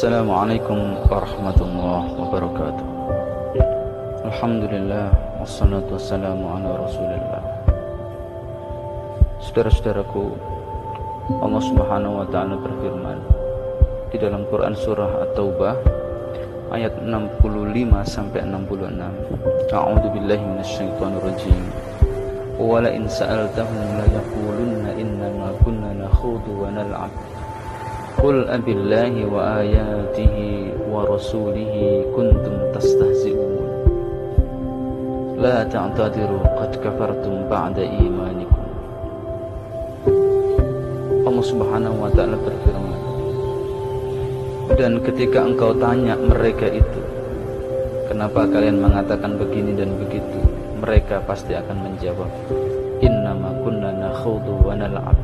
Assalamualaikum warahmatullahi wabarakatuh. Alhamdulillah, wassalatu wassalamu ala rasulillah. Saudara-saudaraku, Allah subhanahu wa ta'ala berfirman di dalam Quran surah At-Taubah ayat 65-66. A'udzu billahi minasyaitonir rajim. Wa la in sa'altahum la yaqulunna innama kunna nakhudu wa nal'ab. Qul abillahi wa ayatihi wa rasulihi kuntum tastahzi'un. La ta'tadiru qad kafartum ba'da imanikum. Allah subhanahu wa ta'ala berfirman, dan ketika engkau tanya mereka itu, kenapa kalian mengatakan begini dan begitu, mereka pasti akan menjawab, innama kunna nakhudu wa nal'ab.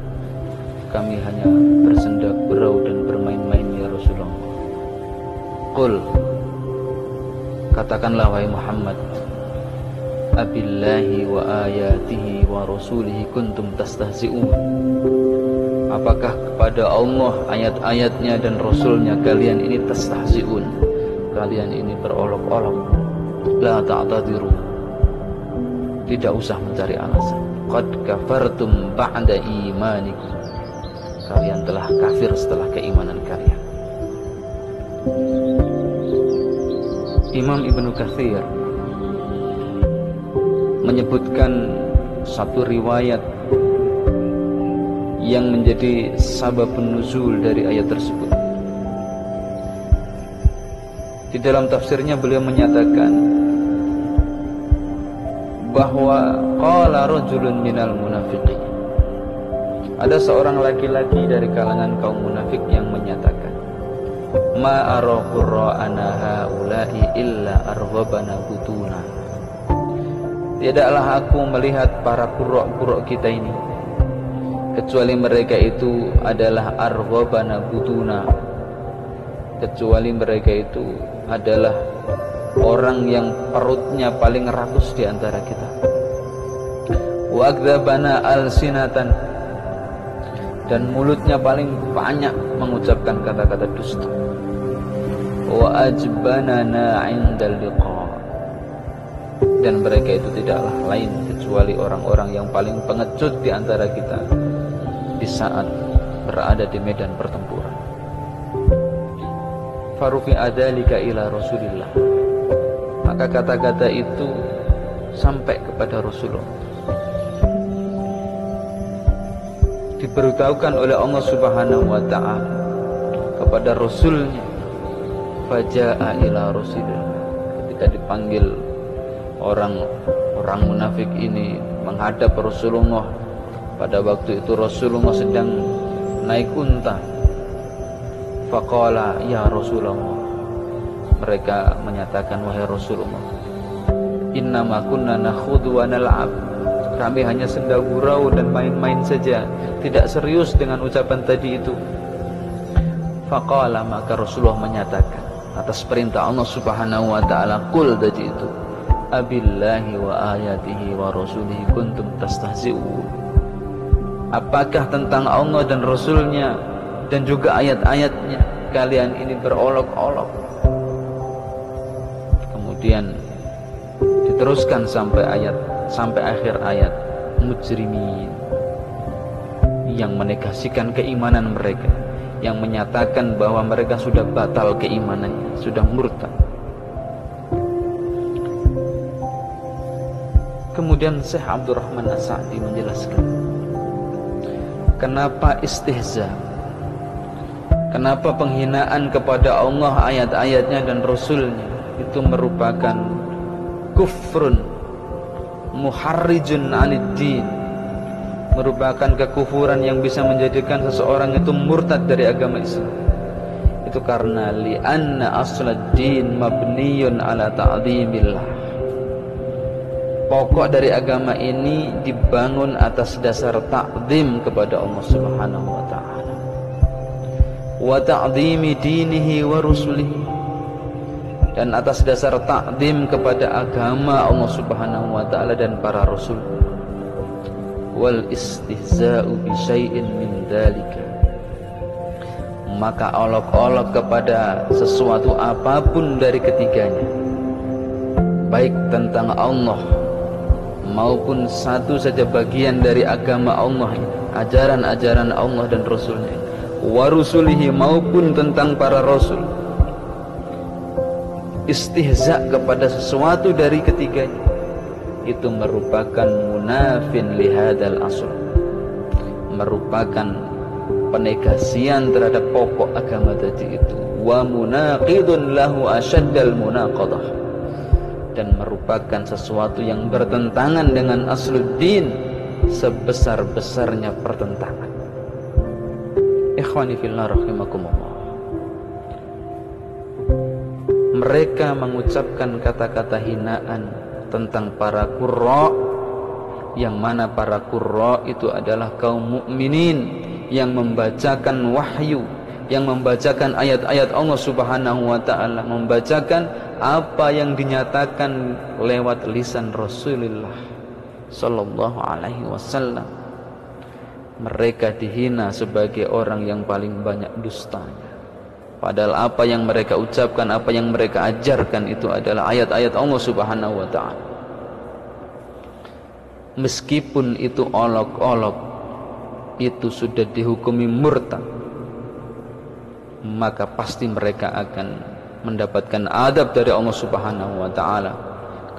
Kami hanya bersenda gurau dan bermain-main ya Rasulullah. Qul, katakanlah wahai Muhammad, abillahi wa ayatihi wa rasulihi kuntum tastahzi'un. Apakah kepada Allah, ayat-ayatnya dan Rasulnya kalian ini tastahzi'un, kalian ini berolok-olok? La ta'tadiru, tidak usah mencari alasan. Qad kafartum ba'da imanikum, kalian telah kafir setelah keimanan kalian. Imam Ibnu Katsir menyebutkan satu riwayat yang menjadi sababun nuzul dari ayat tersebut. Di dalam tafsirnya beliau menyatakan bahwa qala rajulun minal munafiqin, ada seorang laki-laki dari kalangan kaum munafik yang menyatakan, ma ara qurra'ana haula'i illa arghabana butuna. Tidaklah aku melihat para qurra' kita ini kecuali mereka itu adalah arghabana butuna, kecuali mereka itu adalah orang yang perutnya paling rakus di antara kita. Wa akdzabana alsinatan, dan mulutnya paling banyak mengucapkan kata-kata dusta. Wa ajbanana 'indal liqa, dan mereka itu tidaklah lain kecuali orang-orang yang paling pengecut di antara kita di saat berada di medan pertempuran. Farufi adalika ila Rasulillah, maka kata-kata itu sampai kepada Rasulullah, diberitahukan oleh Allah subhanahu wa ta'ala kepada Rasulnya. Faja'a ila Rasulillah, ketika dipanggil orang munafik ini menghadap Rasulullah, pada waktu itu Rasulullah sedang naik unta. Faqala ya Rasulullah, mereka menyatakan, wahai Rasulullah, innama kunna nakhudu wa nal'ab, kami hanya senda gurau dan main-main saja, tidak serius dengan ucapan tadi itu. Faqala, maka Rasulullah menyatakan atas perintah Allah subhanahu wa ta'ala, qul tadi itu, abillahi wa ayatihi wa rasulihi kuntum tastahzi'un. Apakah tentang Allah dan Rasulnya dan juga ayat-ayatnya kalian ini berolok-olok? Kemudian diteruskan sampai akhir ayat, mujrimin, yang menegasikan keimanan mereka, yang menyatakan bahwa mereka sudah batal keimanannya, sudah murtad. Kemudian Syekh Abdurrahman As-Sa'di menjelaskan, kenapa istihza, kenapa penghinaan kepada Allah, ayat-ayatnya dan Rasulnya itu merupakan kufrun muharrijun 'anid din, merupakan kekufuran yang bisa menjadikan seseorang itu murtad dari agama Islam. Itu karena li'anna aslad din mabniyun ala ta'zimillah, pokok dari agama ini dibangun atas dasar ta'zim kepada Allah subhanahu wa ta'ala, wa ta'zimi dinihi wa rusulihi, dan atas dasar ta'zim kepada agama Allah subhanahu wa ta'ala dan para rasul. Wal istihza'u bi syai'in min dzalika maka olok-olok kepada sesuatu apapun dari ketiganya, baik tentang Allah maupun satu saja bagian dari agama Allah, ajaran-ajaran Allah dan Rasulnya, wa rusulihi, maupun tentang para Rasul, istihza kepada sesuatu dari ketiganya, itu merupakan munafin lihadal asl, merupakan penegasian terhadap pokok agama tadi itu, wa munaqidun lahu asyaddal munaqadah, dan merupakan sesuatu yang bertentangan dengan asluddin sebesar-besarnya pertentangan. Ikhwani fillah rahimakumullah. Mereka mengucapkan kata-kata hinaan tentang para qurra, yang mana para qurra itu adalah kaum mukminin yang membacakan wahyu, yang membacakan ayat-ayat Allah Subhanahu wa taala, membacakan apa yang dinyatakan lewat lisan Rasulullah sallallahu alaihi wasallam. Mereka dihina sebagai orang yang paling banyak dustanya. Padahal apa yang mereka ucapkan, apa yang mereka ajarkan itu adalah ayat-ayat Allah Subhanahu wa taala. Meskipun itu olok-olok, itu sudah dihukumi murtad, maka pasti mereka akan mendapatkan adab dari Allah Subhanahu wa taala,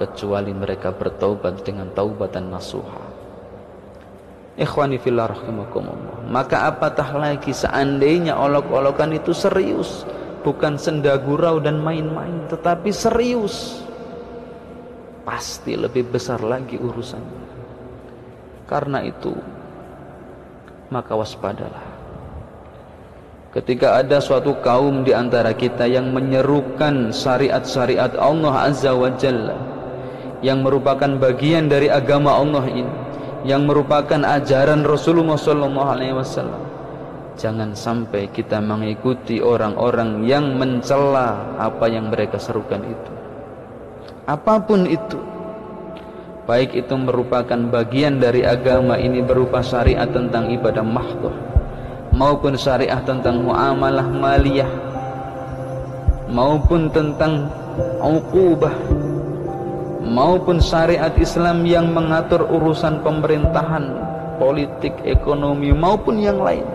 kecuali mereka bertaubat dengan taubatan nasuha. Ikhwani fillah rahimakumullah. Maka apatah lagi seandainya olok-olokan itu serius, bukan senda gurau dan main-main, tetapi serius, pasti lebih besar lagi urusannya. Karena itu, maka waspadalah ketika ada suatu kaum di antara kita yang menyerukan syariat-syariat Allah Azza wa Jalla, yang merupakan bagian dari agama Allah ini, yang merupakan ajaran Rasulullah sallallahu alaihi wasallam. Jangan sampai kita mengikuti orang-orang yang mencela apa yang mereka serukan itu. Apapun itu, baik itu merupakan bagian dari agama ini berupa syariat tentang ibadah mahdhah, maupun syariah tentang muamalah maliyah, maupun tentang uqubah, maupun syariat Islam yang mengatur urusan pemerintahan, politik, ekonomi, maupun yang lain.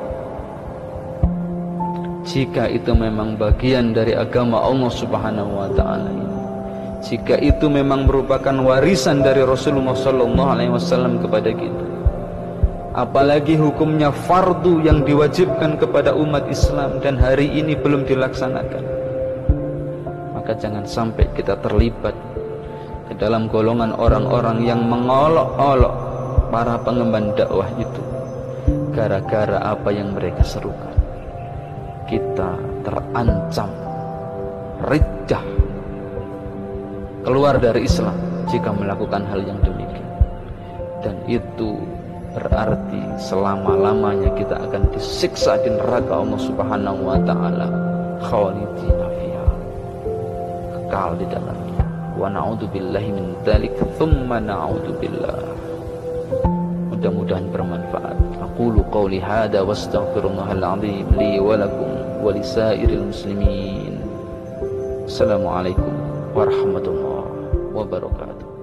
Jika itu memang bagian dari agama Allah Subhanahu wa taala ini, jika itu memang merupakan warisan dari Rasulullah sallallahu alaihi wasallam kepada kita, apalagi hukumnya fardu yang diwajibkan kepada umat Islam dan hari ini belum dilaksanakan, maka jangan sampai kita terlibat ke dalam golongan orang-orang yang mengolok-olok para pengemban dakwah itu gara-gara apa yang mereka serukan. Kita terancam riddah, keluar dari Islam jika melakukan hal yang demikian, dan itu berarti selama-lamanya kita akan disiksa di neraka Allah Subhanahu wa taala, khalidina fiha, kekal di dalamnya. Wa na'udzubillahi min dzalik, tsumma na'udzubillah. Mudah-mudahan bermanfaat. Aqulu qawli hadza wastaghfirullahal azim li wa lakum wa lisairil muslimin. Assalamualaikum warahmatullahi wabarakatuh.